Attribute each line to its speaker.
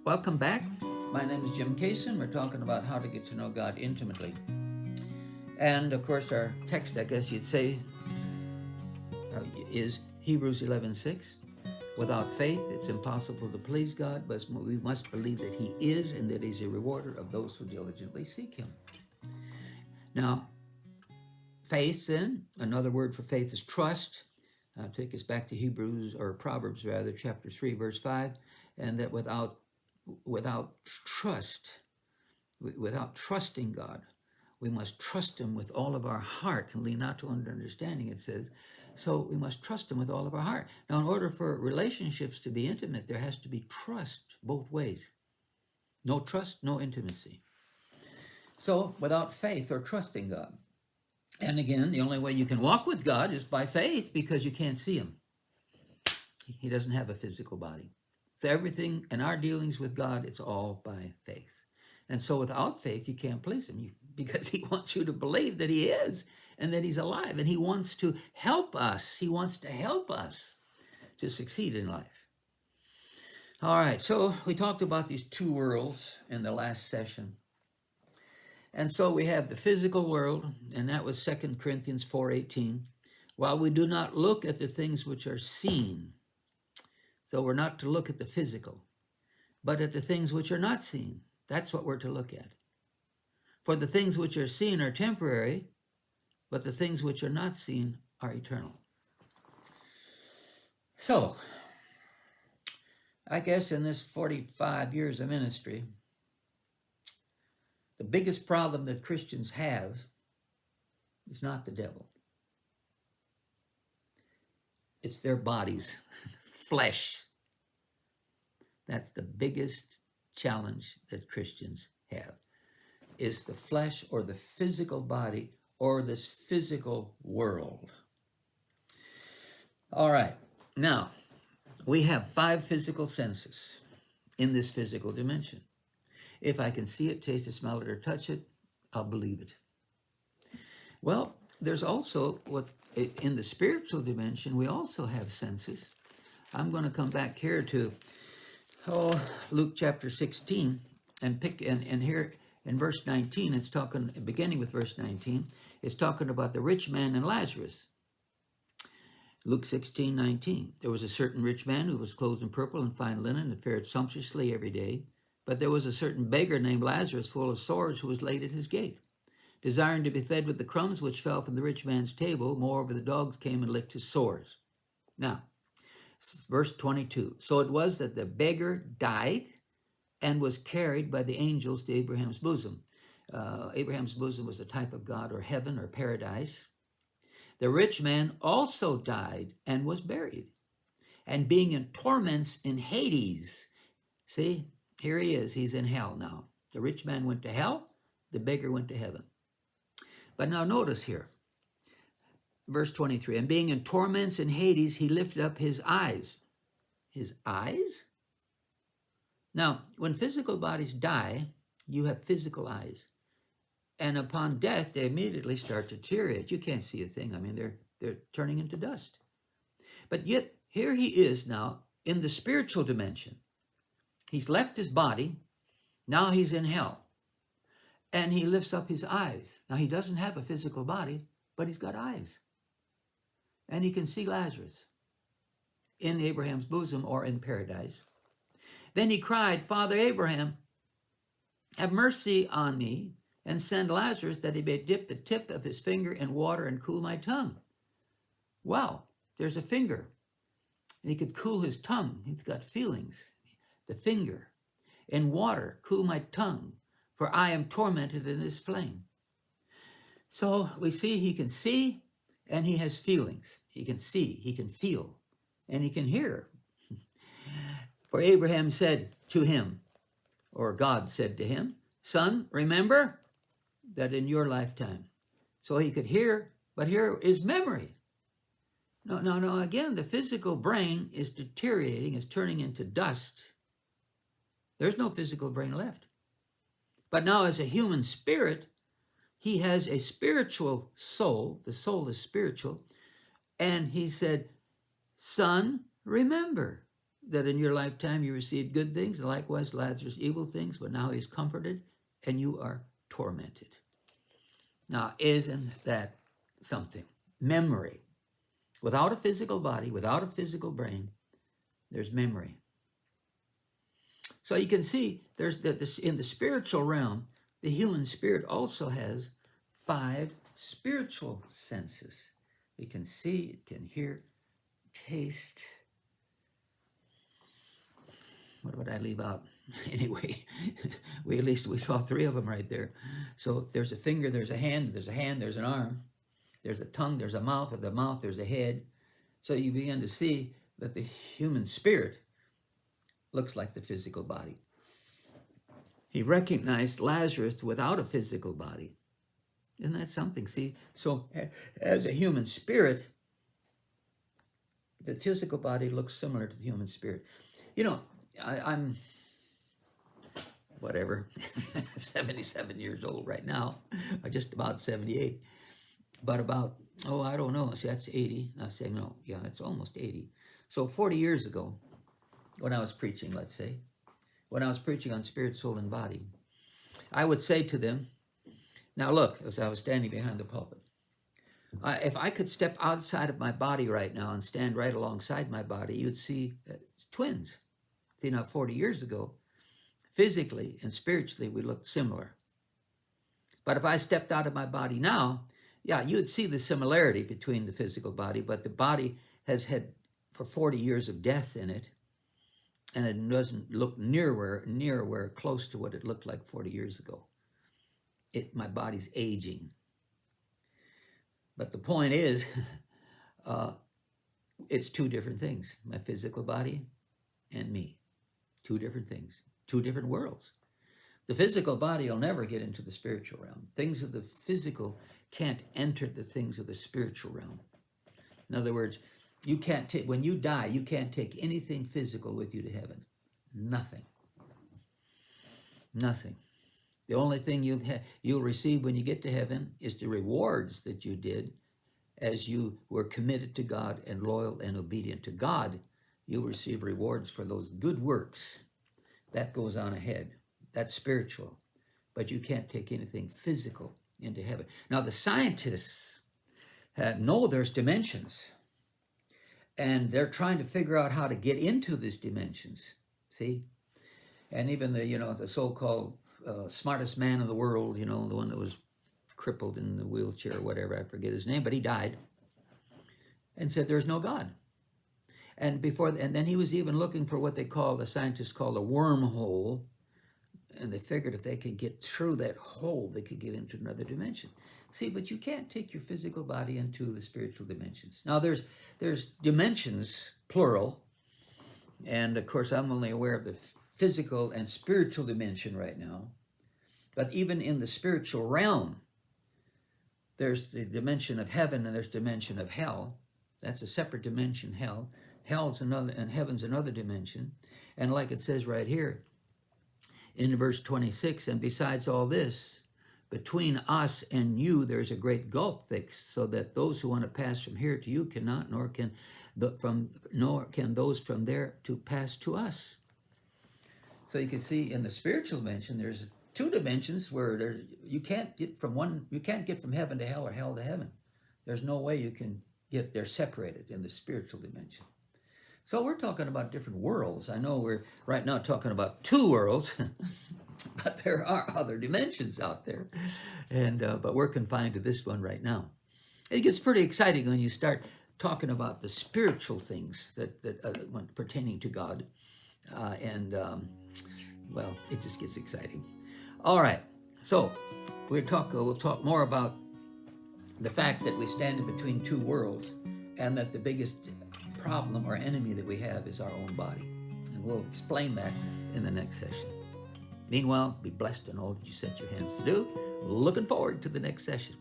Speaker 1: Welcome back. My name is Jim Kaseman. We're talking about how to get to know God intimately. And of course, our text, I guess you'd say, is Hebrews 11:6. Without faith, it's impossible to please God, but we must believe that He is and that He's a rewarder of those who diligently seek Him. Now, faith, then, another word for faith is trust. I'll take us back to Proverbs rather, chapter 3, verse 5, and that without trust, without trusting God, we must trust Him with all of our heart and lean not to understanding, it says. So we must trust Him with all of our heart. Now, in order for relationships to be intimate, there has to be trust both ways. No trust, no intimacy. So without faith or trusting God. And again, the only way you can walk with God is by faith, because you can't see Him. He doesn't have a physical body. So everything in our dealings with God, it's all by faith. And so without faith, you can't please Him, because He wants you to believe that He is and that He's alive. And He wants to help us. He wants to help us to succeed in life. All right, so we talked about these two worlds in the last session. And so we have the physical world, and that was 2 Corinthians 4:18. While we do not look at the things which are seen, so we're not to look at the physical, but at the things which are not seen. That's what we're to look at. For the things which are seen are temporary, but the things which are not seen are eternal. So, I guess in this 45 years of ministry, the biggest problem that Christians have is not the devil. It's their bodies, flesh. That's the biggest challenge that Christians have, is the flesh or the physical body or this physical world. All right, now we have 5 physical senses in this physical dimension. If I can see it, taste it, smell it, or touch it, I'll believe it. Well, there's also in the spiritual dimension, we also have senses. I'm going to come back here to Luke chapter 16 and here in verse 19, it's talking, beginning with verse 19, it's talking about the rich man and Lazarus. Luke 16:19. There was a certain rich man who was clothed in purple and fine linen and fared sumptuously every day. But there was a certain beggar named Lazarus, full of sores, who was laid at his gate, desiring to be fed with the crumbs which fell from the rich man's table. Moreover, the dogs came and licked his sores. Now, verse 22. So it was that the beggar died and was carried by the angels to Abraham's bosom. Abraham's bosom was the type of God, or heaven, or paradise. The rich man also died and was buried, and being in torments in Hades. See, here he is. He's in hell now. The rich man went to hell. The beggar went to heaven. But now notice here, verse 23. And being in torments in Hades, he lifted up his eyes. His eyes? Now, when physical bodies die, you have physical eyes. And upon death, they immediately start to deteriorate. You can't see a thing. I mean, they're turning into dust. But yet, here he is now in the spiritual dimension. He's left his body. Now he's in hell. And he lifts up his eyes. Now, he doesn't have a physical body, but he's got eyes. And he can see Lazarus in Abraham's bosom or in paradise. Then he cried, Father Abraham, have mercy on me and send Lazarus that he may dip the tip of his finger in water and cool my tongue. Wow, there's a finger. And he could cool his tongue. He's got feelings. The finger. In water, cool my tongue, for I am tormented in this flame. So we see he can see and he has feelings. He can see, he can feel, and he can hear. For Abraham said to him, or God said to him, Son, remember that in your lifetime. So he could hear, but here is memory. No, again, the physical brain is deteriorating, is turning into dust. There's no physical brain left. But now as a human spirit, he has a spiritual soul. The soul is spiritual. And he said, Son, remember that in your lifetime you received good things, and likewise Lazarus evil things, but now he's comforted and you are tormented. Now, isn't that something? Memory. Without a physical body, without a physical brain, there's memory. So you can see there's that in the spiritual realm, the human spirit also has 5 spiritual senses. It can see, it can hear, taste. What would I leave out? Anyway, at least we saw 3 of them right there. So there's a finger, there's a hand, there's an arm, there's a tongue, there's a mouth, at the mouth there's a head. So you begin to see that the human spirit looks like the physical body. He recognized Lazarus without a physical body. Isn't that something? See, so as a human spirit, the physical body looks similar to the human spirit. You know, I'm whatever, 77 years old right now, or just about 78. But about, I don't know, see, that's 80. I say, no, yeah, it's almost 80. So 40 years ago, when I was preaching, let's say, when I was preaching on spirit, soul, and body, I would say to them, now look, as I was standing behind the pulpit, if I could step outside of my body right now and stand right alongside my body, you'd see twins. See, now 40 years ago, physically and spiritually, we looked similar. But if I stepped out of my body now, yeah, you'd see the similarity between the physical body, but the body has had for 40 years of death in it, and it doesn't look near close to what it looked like 40 years ago. My body's aging. But the point is, it's 2 different things, my physical body and me. 2 different things, 2 different worlds. The physical body will never get into the spiritual realm. Things of the physical can't enter the things of the spiritual realm. In other words, you can't take, when you die, you can't take anything physical with you to heaven. Nothing. Nothing. The only thing you'll receive when you get to heaven is the rewards that you did as you were committed to God and loyal and obedient to God. You'll receive rewards for those good works. That goes on ahead. That's spiritual. But you can't take anything physical into heaven. Now, the scientists know there's dimensions. And they're trying to figure out how to get into these dimensions. See? And even the so-called smartest man in the world, the one that was crippled in the wheelchair or whatever, I forget his name, but he died and said there's no God. And then he was even looking for what the scientists call a wormhole, and they figured if they could get through that hole, they could get into another dimension. See, but you can't take your physical body into the spiritual dimensions. Now, there's dimensions, plural, and of course, I'm only aware of the physical and spiritual dimension right now. But even in the spiritual realm, there's the dimension of heaven and there's dimension of hell. That's a separate dimension, hell. Hell's another, and heaven's another dimension. And like it says right here in verse 26, and besides all this, between us and you, there's a great gulf fixed, so that those who want to pass from here to you cannot, nor can those from there to pass to us. So you can see in the spiritual dimension, there's 2 dimensions where you can't get from heaven to hell or hell to heaven. There's no way you can get there separated in the spiritual dimension. So we're talking about different worlds. I know we're right now talking about 2 worlds, but there are other dimensions out there, and but we're confined to this one right now. It gets pretty exciting when you start talking about the spiritual things that pertaining to God, well, it just gets exciting. All right, so we'll talk more about the fact that we stand in between 2 worlds, and that the biggest problem or enemy that we have is our own body, and we'll explain that in the next session. Meanwhile, be blessed in all that you set your hands to do. Looking forward to the next session.